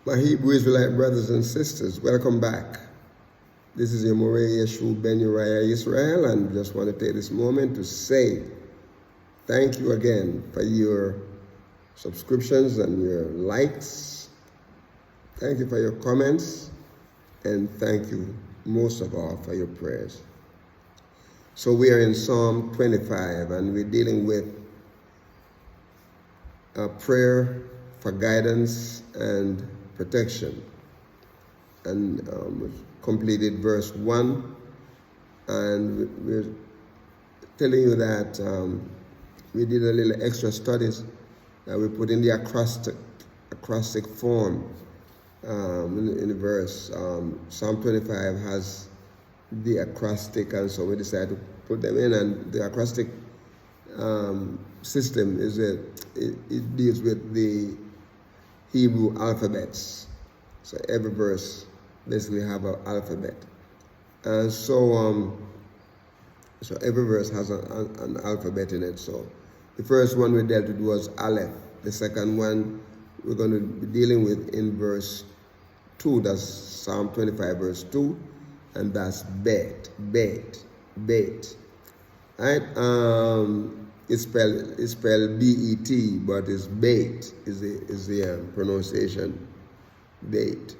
My Hebrew Israelite brothers and sisters, welcome back. This is your Moreh Yeshu Ben Uriah Israel, and just want to take this moment to say thank you again for your subscriptions and your likes. Thank you for your comments, and thank you most of all for your prayers. So we are in Psalm 25, and we're dealing with a prayer for guidance and protection. And we've completed verse 1, and we're telling you that we did a little extra studies that we put in the acrostic form in the verse. Psalm 25 has the acrostic, and so we decided to put them in, and the acrostic system is it deals with the Hebrew alphabets. So every verse basically have an alphabet, and so every verse has an alphabet in it. So the first one we dealt with was Aleph. The second one we're going to be dealing with in verse 2. That's Psalm 25 verse 2, and that's Bet. Right? It's spelled B-E-T, but it's Beit is the pronunciation, Beit.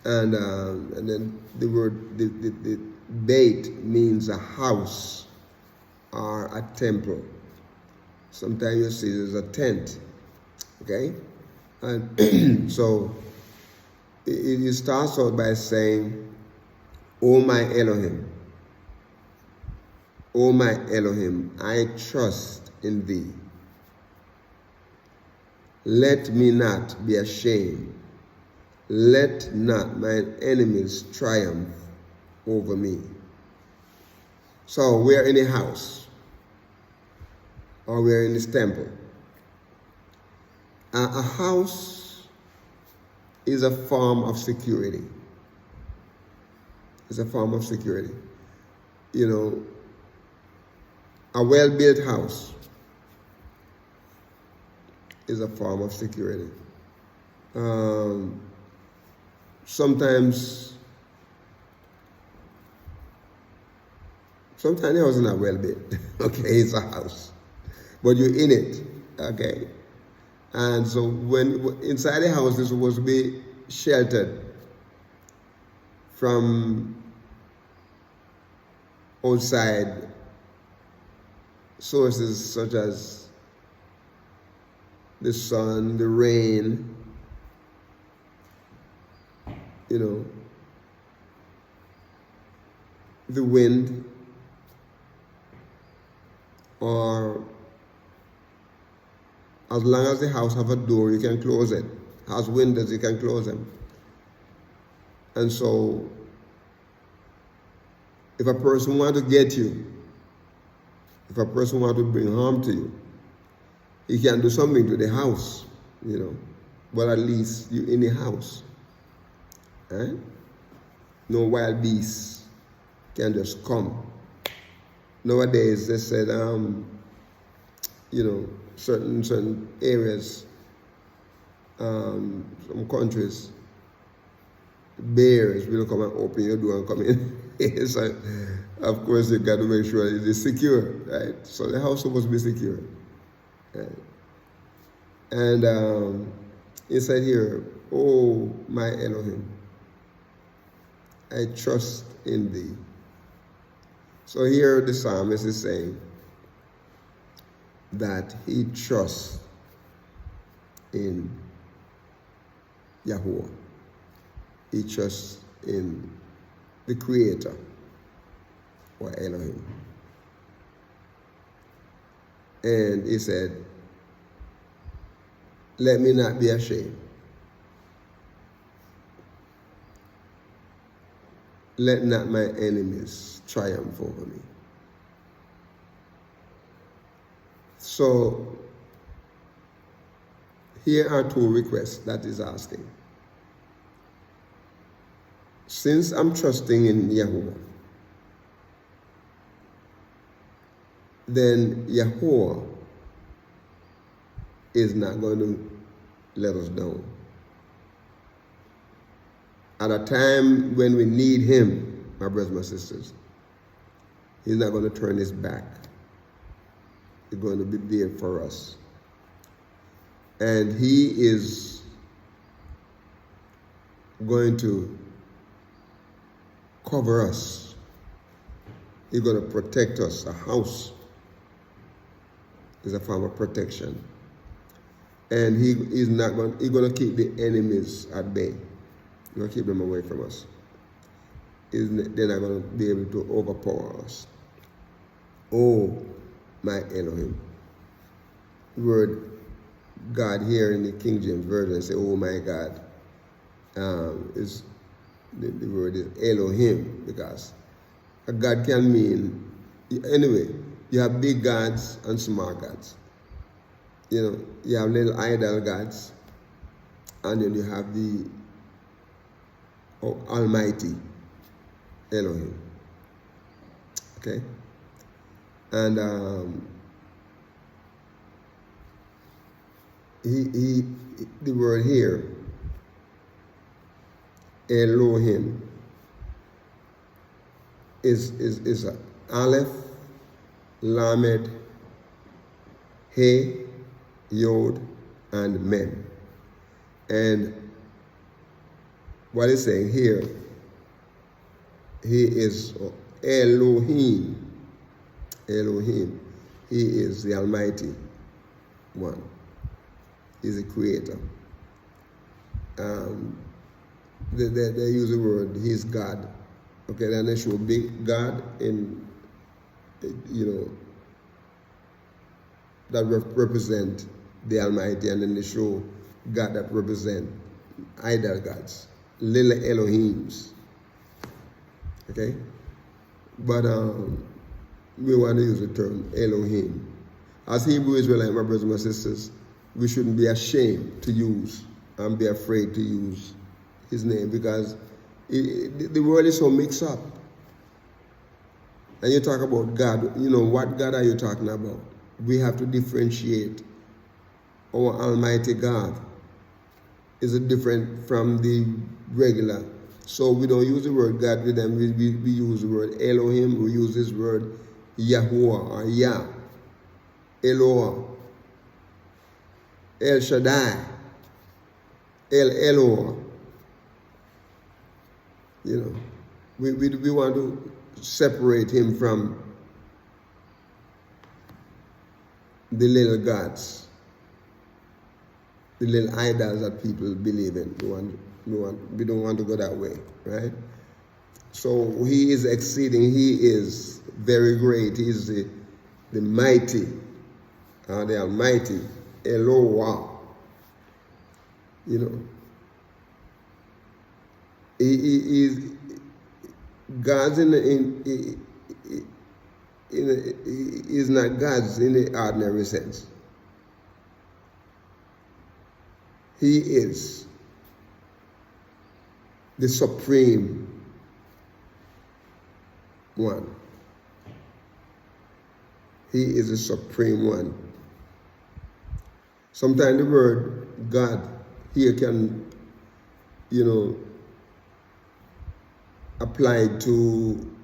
And then the word the Beit means a house or a temple. Sometimes you see there's a tent, okay? And so it starts out by saying, "O my Elohim, O my Elohim, I trust in thee. Let me not be ashamed. Let not mine enemies triumph over me." So we're in a house, or we're in this temple. A house is a form of security. It's a form of security. You know, a well-built house is a form of security. Sometimes the house is not well built. Okay, it's a house, but you're in it. Okay, and so when inside the house is supposed to be sheltered from outside sources such as the sun, the rain, you know, the wind, or as long as the house have a door, you can close it. Has windows, you can close them. And so if a person wants to get you, if a person wants to bring harm to you, he can do something to the house, you know, but at least you're in the house. Right? No wild beasts can just come. Nowadays, they said, you know, certain areas, some countries, bears will come and open your door and come in. So, of course, you got to make sure it is secure, right? So the house is supposed to be secure. Right? And it said here, "Oh, my Elohim, I trust in thee." So here the psalmist is saying that he trusts in Yahweh. He trusts in the Creator, or Elohim. And he said, "Let me not be ashamed. Let not my enemies triumph over me." So here are two requests that he's asking. Since I'm trusting in Yahweh, then Yahweh is not going to let us down. at a time when we need him, my brothers and my sisters, he's not going to turn his back. He's going to be there for us. And he is going to cover us. He's going to protect us. A house is a form of protection. And he's going to keep the enemies at bay. He's going to keep them away from us. They're not going to be able to overpower us. Oh, my Elohim. The word God here in the King James Version say, oh my God. Is the word is Elohim, because a God can mean, anyway, you have big gods and small gods. You know, you have little idol gods, and then you have the Almighty Elohim. Okay? And the word here, Elohim, is a Aleph, Lamed, He, Yod, and Mem. And what it's saying here, he is Elohim. Elohim. He is the Almighty One. He's the Creator. They use the word, he's God. Okay, then they show big God in, you know, that represent the Almighty, and then they show God that represent idol gods, little Elohims. Okay? But we want to use the term Elohim. As Hebrew Israelites, my brothers and my sisters, we shouldn't be ashamed to use and be afraid to use his name, because the world is so mixed up. And you talk about God, you know, what God are you talking about? We have to differentiate. Our Almighty God is different from the regular. So we don't use the word God with them. We use the word Elohim. We use this word Yahuwah or Yah, Eloah, El Shaddai, El Eloah. You know, we want to separate him from the little gods, the little idols that people believe in. We don't want to go that way, right? So he is exceeding, he is very great. He is the mighty, the Almighty, Eloah. You know, he is God's is not God's in the ordinary sense. He is the supreme one. He is the supreme one. Sometimes the word God here can, you know, apply to,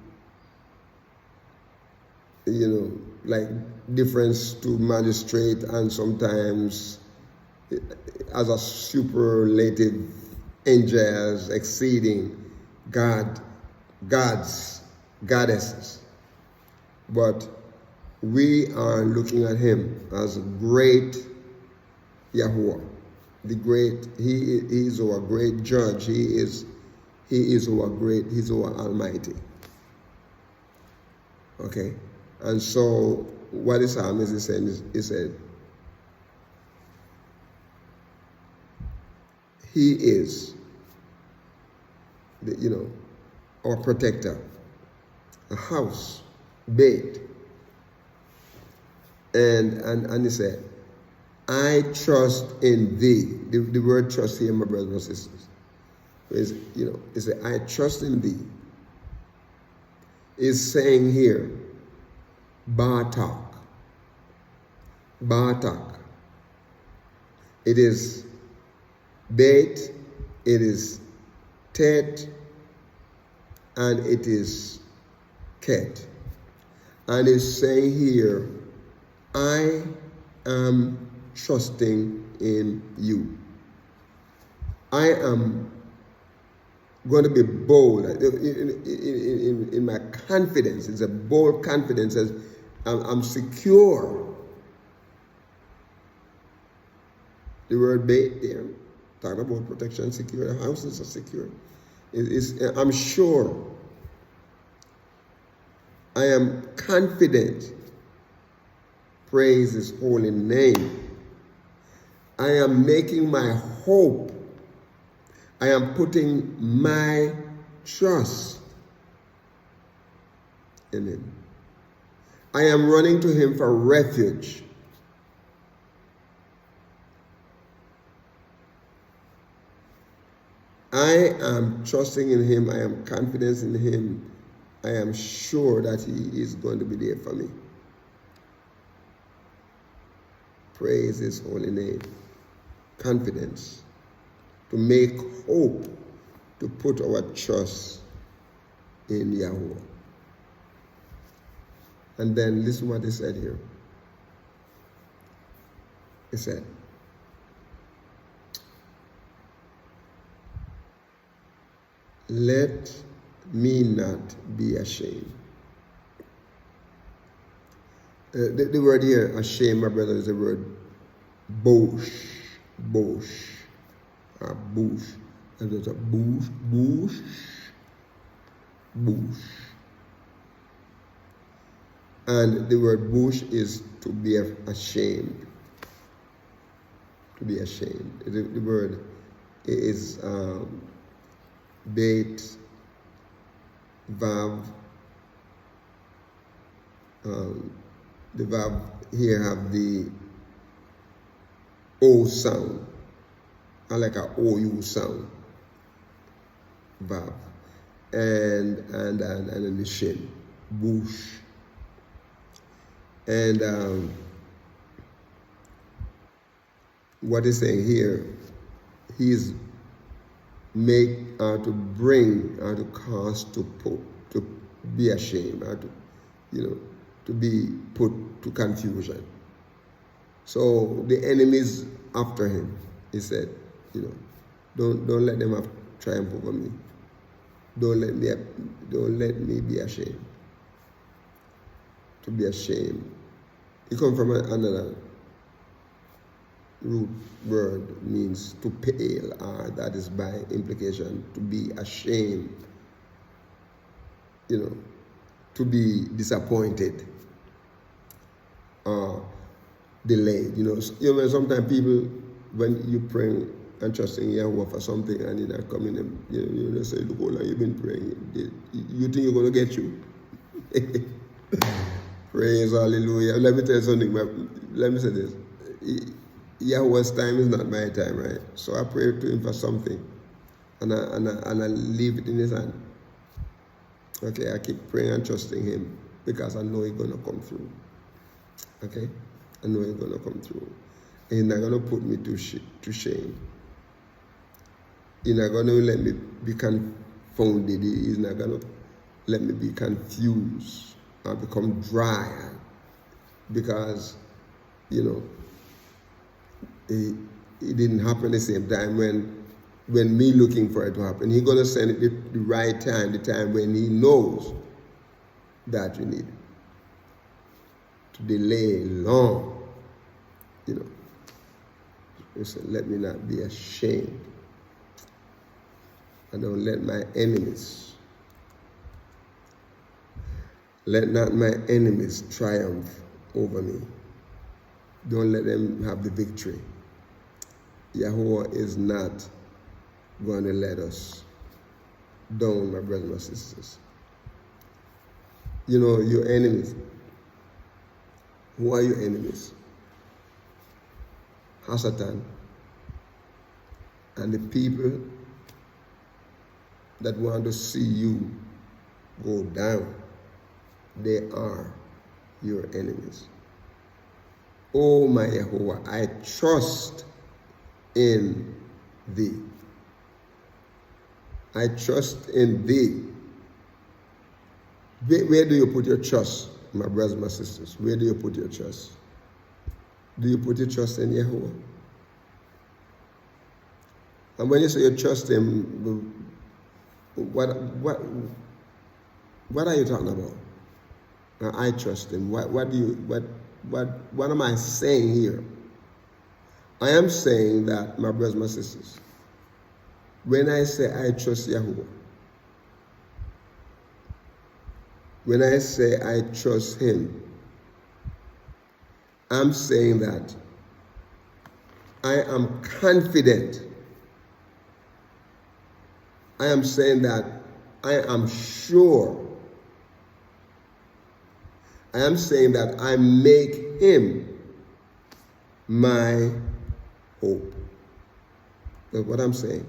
you know, like difference to magistrate, and sometimes as a superlative, angels, exceeding, God, gods, goddesses. But we are looking at him as great Yahuwah, the great, he is our great judge. He is our great, he's our Almighty. Okay? And so what the Psalmist is saying is, he said, he is, you know, our protector, a house, bait. And he said, I trust in thee. The word trust here, my brothers and sisters, is, you know, he said, I trust in thee. Is saying here, Batak. Batak. It is bait, it is tet, and it is ket. And it's saying here, I am trusting in you. I am going to be bold in my confidence. It's a bold confidence as I'm secure. The word bait there, talking about protection, secure. The houses are secure. I'm sure. I am confident. Praise his holy name. I am making my hope. I am putting my trust in him. I am running to him for refuge. I am trusting in him. I am confident in him. I am sure that he is going to be there for me. Praise his holy name. Confidence. To make hope. To put our trust in Yahweh. And then listen what he said here. He said, let me not be ashamed. The word here, ashamed, my brother, is the word bosh. Bosh. Bush. And there's a bush. And the word bush is to be ashamed. To be ashamed. The word is bait, vav. The vav here have the O sound. I like a OU sound. Vav. And then the shin. Bush. And what he's saying here, he's make to bring to cause to be ashamed, or to be put to confusion. So the enemies after him, he said, don't let them have triumph over me. Don't let me be ashamed. To be ashamed. It comes from another root word, means to pale, or that is by implication to be ashamed, to be disappointed or delayed. Sometimes people, when you pray and trusting Yahweh for something and you're not coming, and you just say, look, how long you've been praying, you think you're going to get you? Praise hallelujah. Let me tell you something. Let me say this. Yahweh's time is not my time, right? So I pray to him for something, and I leave it in his hand. Okay, I keep praying and trusting him because I know he's gonna come through. Okay, I know he's gonna come through. He's not gonna put me to shame. He's not gonna let me be confounded. He's not gonna let me be confused or become dry, because it didn't happen at the same time when me looking for it to happen. He's gonna send it the right time, the time when he knows that you need it. To delay long, He said, let me not be ashamed. And don't let my enemies, let not my enemies triumph over me. Don't let them have the victory. Yahweh is not going to let us down, my brothers and sisters. Your enemies. Who are your enemies? Hasatan. And the people that want to see you go down. They are your enemies. Oh my Yahweh, I trust in thee. I trust in thee. Where do you put your trust, my brothers and my sisters? Where do you put your trust? Do you put your trust in Yahweh? And when you say you trust him, what are you talking about? I trust him. What am I saying here? I am saying that, my brothers and my sisters, when I say I trust Yahweh, when I say I trust him, I'm saying that I am confident. I am saying that I am sure. I am saying that I make him my hope. That's what I'm saying.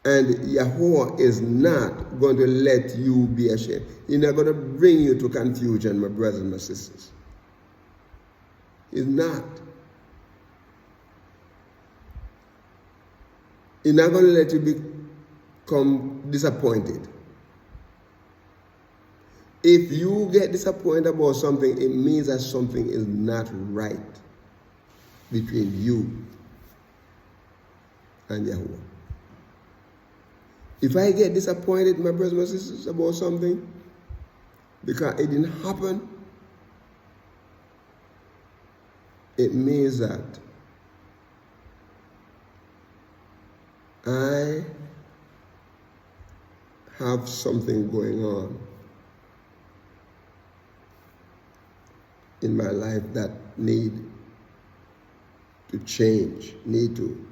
And Yahweh is not going to let you be ashamed. He's not going to bring you to confusion, my brothers and my sisters. He's not. He's not going to let you become disappointed. If you get disappointed about something, it means that something is not right between you and Yahweh. If I get disappointed, my brothers and my sisters, about something, because it didn't happen, it means that I have something going on in my life that need to change, need to,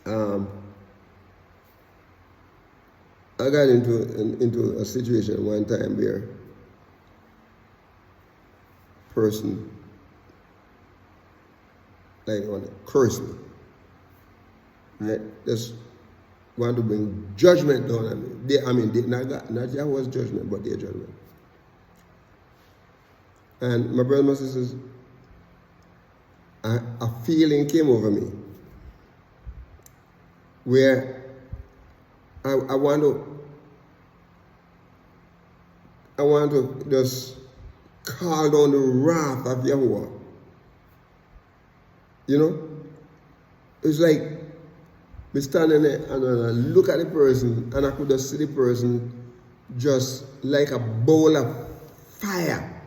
I got into a situation one time where person want to curse me, right? Just want to bring judgment down on me. Not Yahweh's judgment, but their judgment. And my brothers and my sisters, a feeling came over me where I want to just call down the wrath of Yahweh. It's like me standing there and I look at the person and I could just see the person just like a bowl of fire.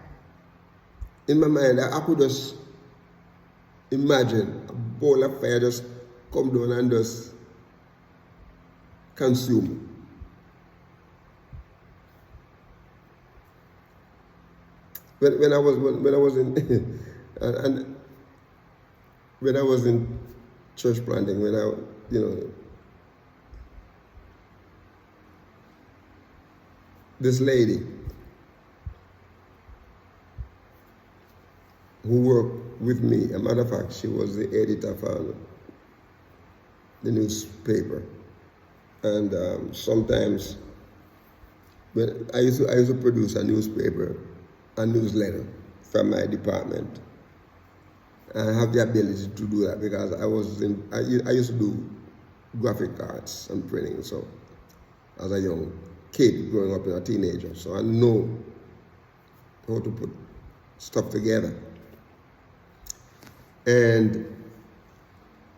In my mind, I could just imagine a bowl of fire just come down and just consume. When I was in and when I was in church planting, when this lady who worked with me, a matter of fact, she was the editor for the newspaper. And sometimes when I used to produce a newsletter from my department. And I have the ability to do that because I used to do graphic arts and printing, so as a young kid growing up as a teenager, so I know how to put stuff together. And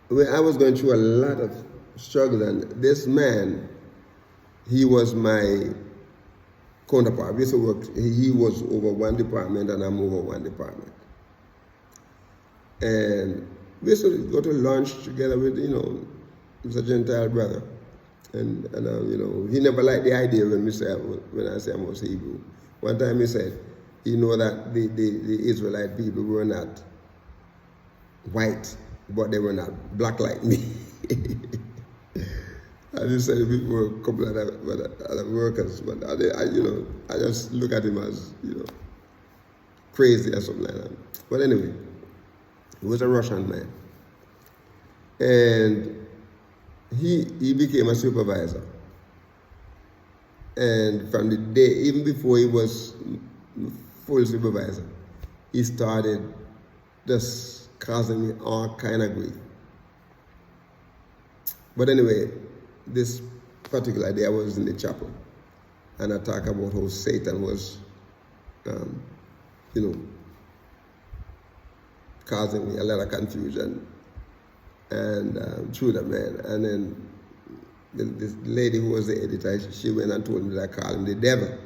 when I was going through a lot of struggle, and this man, he was my counterpart. We used to work, he was over one department and I'm over one department. And we used to go to lunch together with, he's a Gentile brother. And he never liked the idea when I say I was Hebrew. One time he said, that the Israelite people were not white, but they were not black like me. I just said we were a couple of other workers, but I just look at him as, crazy or something like that. But anyway, he was a Russian man. And he became a supervisor. And from the day, even before he was full supervisor, he started just causing me all kind of grief. But anyway, this particular day I was in the chapel, and I talk about how Satan was, causing me a lot of confusion, and through the man. And then this lady who was the editor, she went and told me that I called him the devil.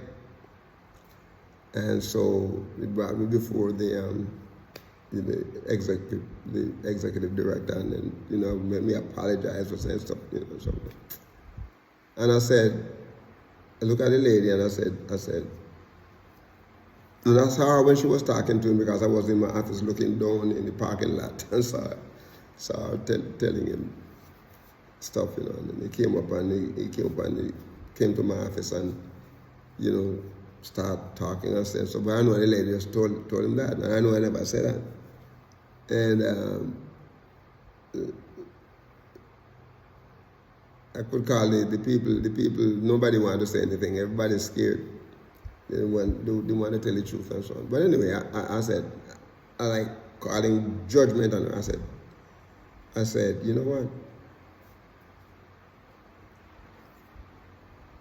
And so it brought me before the executive director, and then made me apologize for saying stuff, something. And I said, I looked at the lady and I said, and I saw her when she was talking to him, because I was in my office looking down in the parking lot and saw her telling him stuff, and then he came up and he came to my office and, start talking and saying so. But I know the lady just told him that, and I know I never said that. And I could call the people, nobody wanted to say anything, everybody's scared. They didn't want to tell the truth and so on. But anyway, I said, I like calling judgment on her. I said, you know what?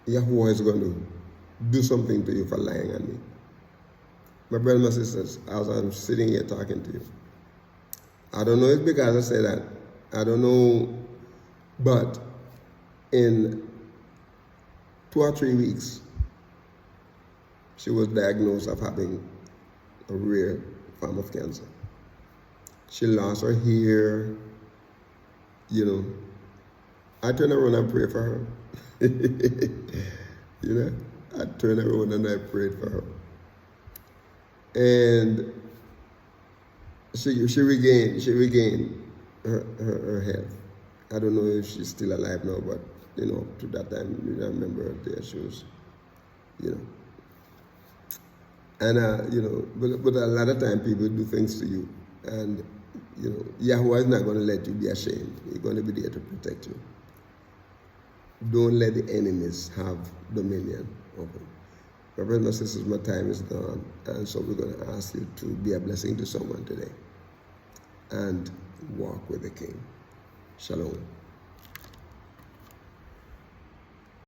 Yahweh is going to do something to you for lying on me. My brothers and sisters, as I'm sitting here talking to you, I don't know if because I said that, I don't know, but in 2 or 3 weeks, she was diagnosed of having a rare form of cancer. She lost her hair, I turned around and prayed for her. I turned around and I prayed for her. And she regained her health. I don't know if she's still alive now, but to that time, I remember her there. She was, and but a lot of time people do things to you, and Yahweh is not going to let you be ashamed. He's going to be there to protect you. Don't let the enemies have dominion over you. My brothers and sisters, my time is gone, and so we're going to ask you to be a blessing to someone today and walk with the King. Shalom.